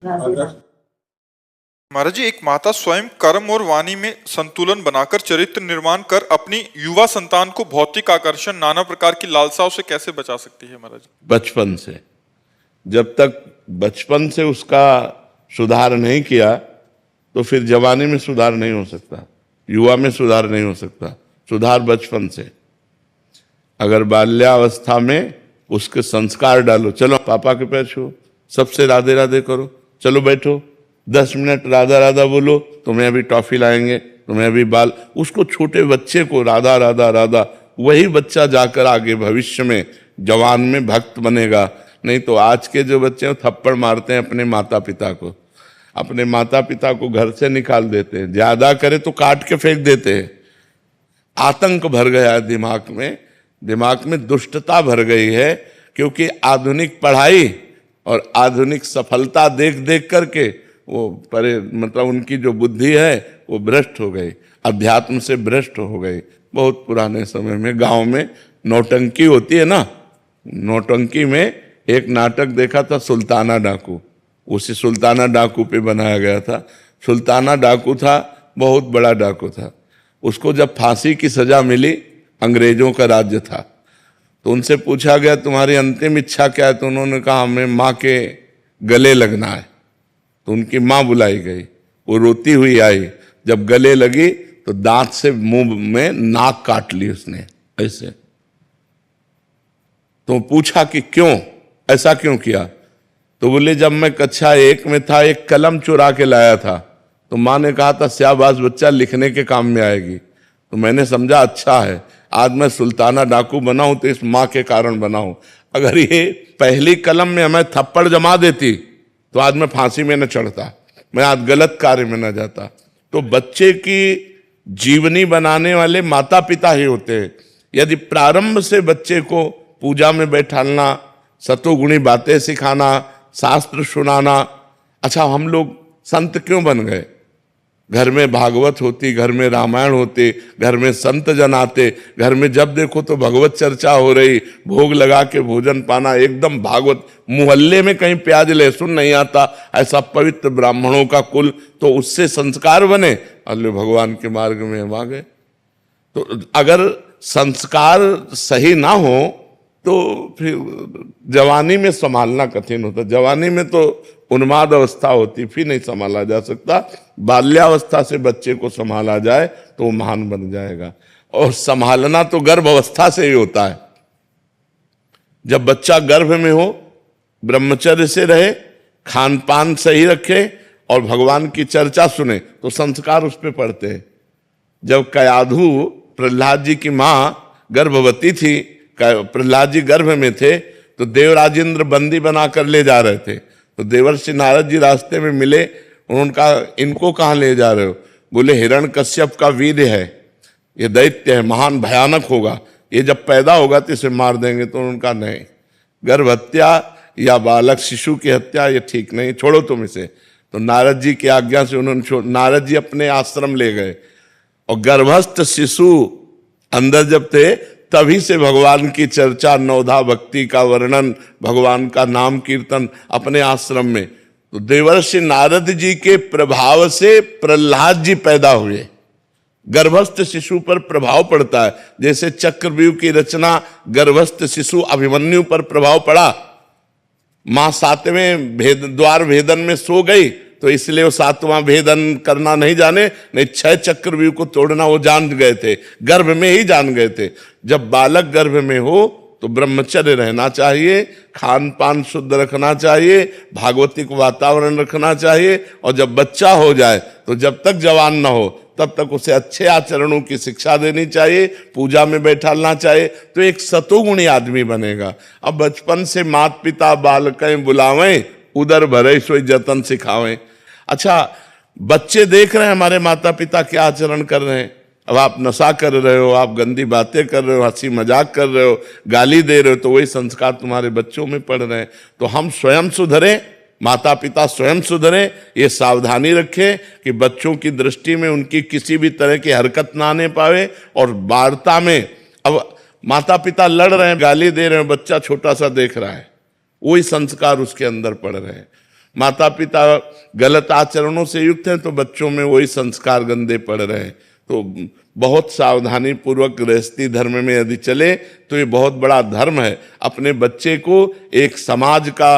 महाराज जी, एक माता स्वयं कर्म और वाणी में संतुलन बनाकर चरित्र निर्माण कर अपनी युवा संतान को भौतिक आकर्षण, नाना प्रकार की लालसाओं से कैसे बचा सकती है महाराज? बचपन से, जब तक बचपन से उसका सुधार नहीं किया तो फिर जवानी में सुधार नहीं हो सकता, युवा में सुधार नहीं हो सकता। सुधार बचपन से। अगर बाल्यावस्था में उसके संस्कार डालो, चलो पापा के पैर छुओ, सबसे राधे राधे करो, चलो बैठो 10 मिनट राधा राधा बोलो, तुम्हें अभी टॉफी लाएंगे, तुम्हें अभी बाल, उसको छोटे बच्चे को राधा राधा राधा, वही बच्चा जाकर आगे भविष्य में जवान में भक्त बनेगा। नहीं तो आज के जो बच्चे हैं थप्पड़ मारते हैं अपने माता पिता को, अपने माता पिता को घर से निकाल देते हैं, ज्यादा करे तो काट के फेंक देते हैं। आतंक भर गया है दिमाग में दुष्टता भर गई है, क्योंकि आधुनिक पढ़ाई और आधुनिक सफलता देख देख करके वो मतलब उनकी जो बुद्धि है वो भ्रष्ट हो गई, अध्यात्म से भ्रष्ट हो गई। बहुत पुराने समय में गांव में नौटंकी होती है ना, नौटंकी में एक नाटक देखा था सुल्ताना डाकू, उसी सुल्ताना डाकू पे बनाया गया था। सुल्ताना डाकू था, बहुत बड़ा डाकू था। उसको जब फांसी की सजा मिली, अंग्रेजों का राज्य था, तो उनसे पूछा गया तुम्हारी अंतिम इच्छा क्या है? तो उन्होंने कहा हमें माँ के गले लगना है। तो उनकी माँ बुलाई गई, वो रोती हुई आई, जब गले लगी तो दांत से मुंह में नाक काट ली उसने ऐसे। तो पूछा कि क्यों, ऐसा क्यों किया? तो बोले जब मैं कक्षा 1 में था एक कलम चुरा के लाया था, तो माँ ने कहा था शाबाश बच्चा, लिखने के काम में आएगी। तो मैंने समझा अच्छा है, आज मैं सुल्ताना डाकू बनाऊं तो इस माँ के कारण बनाऊं। अगर ये पहली कलम में हमें थप्पड़ जमा देती तो आज मैं फांसी में न चढ़ता, मैं आज गलत कार्य में न जाता। तो बच्चे की जीवनी बनाने वाले माता पिता ही होते हैं। यदि प्रारंभ से बच्चे को पूजा में बैठालना, सतोगुणी बातें सिखाना, शास्त्र सुनाना। अच्छा, हम लोग संत क्यों बन गए? घर में भागवत होती, घर में रामायण होते, घर में संत जन आते, घर में जब देखो तो भगवत चर्चा हो रही, भोग लगा के भोजन पाना, एकदम भागवत। मोहल्ले में कहीं प्याज लहसुन नहीं आता, ऐसा पवित्र ब्राह्मणों का कुल, तो उससे संस्कार बने, अल्लाह भगवान के मार्ग में हम आ गए। तो अगर संस्कार सही ना हो तो फिर जवानी में संभालना कठिन होता। जवानी में तो उन्माद अवस्था होती, फिर नहीं संभाला जा सकता। बाल्यावस्था से बच्चे को संभाला जाए तो वो महान बन जाएगा। और संभालना तो गर्भ अवस्था से ही होता है। जब बच्चा गर्भ में हो, ब्रह्मचर्य से रहे, खान पान सही रखे और भगवान की चर्चा सुने तो संस्कार उस पर पड़ते हैं। जब कयाधु प्रहलाद जी की मां गर्भवती थी, प्रहलाद जी गर्भ में थे, तो देवराजेंद्र बंदी बनाकर ले जा रहे थे। तो देवर्षि नारद जी रास्ते में मिले, उन्होंने कहा इनको कहाँ ले जा रहे हो? बोले हिरण्यकश्यप का वीर्य है, ये दैत्य है, महान भयानक होगा, ये जब पैदा होगा तो इसे मार देंगे। तो उन्होंने कहा नहीं, गर्भ हत्या या बालक शिशु की हत्या ये ठीक नहीं, छोड़ो तुम इसे। तो नारद जी की आज्ञा से उन्होंने नारद जी अपने आश्रम ले गए, और गर्भस्थ शिशु अंदर जब थे तभी से भगवान की चर्चा, नवधा भक्ति का वर्णन, भगवान का नाम कीर्तन अपने आश्रम में। तो देवर्षि नारद जी के प्रभाव से प्रहलाद जी पैदा हुए। गर्भस्थ शिशु पर प्रभाव पड़ता है, जैसे चक्रव्यूह की रचना गर्भस्थ शिशु अभिमन्यु पर प्रभाव पड़ा। मां 7वें द्वार भेदन में सो गई, तो इसलिए वो 7वां भेदन करना नहीं जाने, नहीं 6 चक्रव्यूह को तोड़ना वो जान गए थे, गर्भ में ही जान गए थे। जब बालक गर्भ में हो तो ब्रह्मचर्य रहना चाहिए, खान पान शुद्ध रखना चाहिए, भागवतिक वातावरण रखना चाहिए। और जब बच्चा हो जाए तो जब तक जवान ना हो तब तक उसे अच्छे आचरणों की शिक्षा देनी चाहिए, पूजा में बैठालना चाहिए, तो एक सतोगुणी आदमी बनेगा। अब बचपन से माता पिता बालकें बुलावें, उदर भरे सोई जतन सिखावें। अच्छा, बच्चे देख रहे हैं हमारे माता पिता क्या आचरण कर रहे हैं। अब आप नशा कर रहे हो, आप गंदी बातें कर रहे हो, हंसी मजाक कर रहे हो, गाली दे रहे हो, तो वही संस्कार तुम्हारे बच्चों में पड़ रहे हैं। तो हम स्वयं सुधरें, माता पिता स्वयं सुधरें, ये सावधानी रखें कि बच्चों की दृष्टि में उनकी किसी भी तरह की हरकत ना आने पावे। और वार्ता में अब माता पिता लड़ रहे हैं, गाली दे रहे हैं, बच्चा छोटा सा देख रहा है, वही संस्कार उसके अंदर पड़ रहे हैं। माता पिता गलत आचरणों से युक्त हैं तो बच्चों में वही संस्कार गंदे पड़ रहे हैं। तो बहुत सावधानी पूर्वक गृहस्थी धर्म में यदि चले तो ये बहुत बड़ा धर्म है। अपने बच्चे को एक समाज का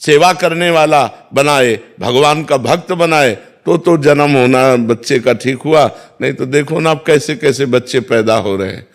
सेवा करने वाला बनाए, भगवान का भक्त बनाए, तो जन्म होना बच्चे का ठीक हुआ। नहीं तो देखो ना अब कैसे कैसे बच्चे पैदा हो रहे हैं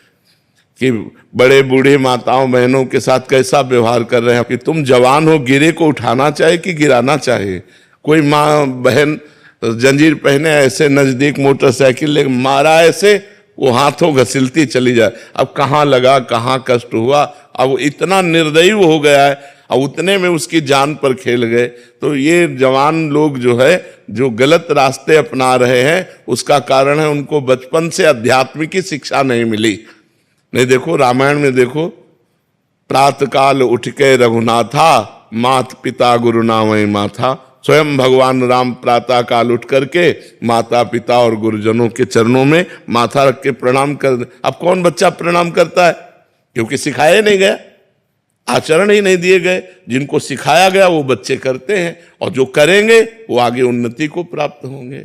कि बड़े बूढ़े माताओं बहनों के साथ कैसा व्यवहार कर रहे हैं कि तुम जवान हो, गिरे को उठाना चाहे कि गिराना चाहे। कोई माँ बहन जंजीर पहने ऐसे नजदीक मोटरसाइकिल ले मारा ऐसे, वो हाथों घसीलती चली जाए। अब कहाँ लगा, कहाँ कष्ट हुआ, अब इतना निर्दयी हो गया है, अब उतने में उसकी जान पर खेल गए। तो ये जवान लोग जो है जो गलत रास्ते अपना रहे हैं उसका कारण है उनको बचपन से अध्यात्म की शिक्षा नहीं मिली। नहीं देखो रामायण में देखो, प्रातः काल उठ के रघुनाथा, मात पिता गुरु नामय माथा। स्वयं भगवान राम प्रातः काल उठ करके माता पिता और गुरुजनों के चरणों में माथा रख के प्रणाम कर। अब कौन बच्चा प्रणाम करता है? क्योंकि सिखाया नहीं गया, आचरण ही नहीं दिए गए। जिनको सिखाया गया वो बच्चे करते हैं और जो करेंगे वो आगे उन्नति को प्राप्त होंगे।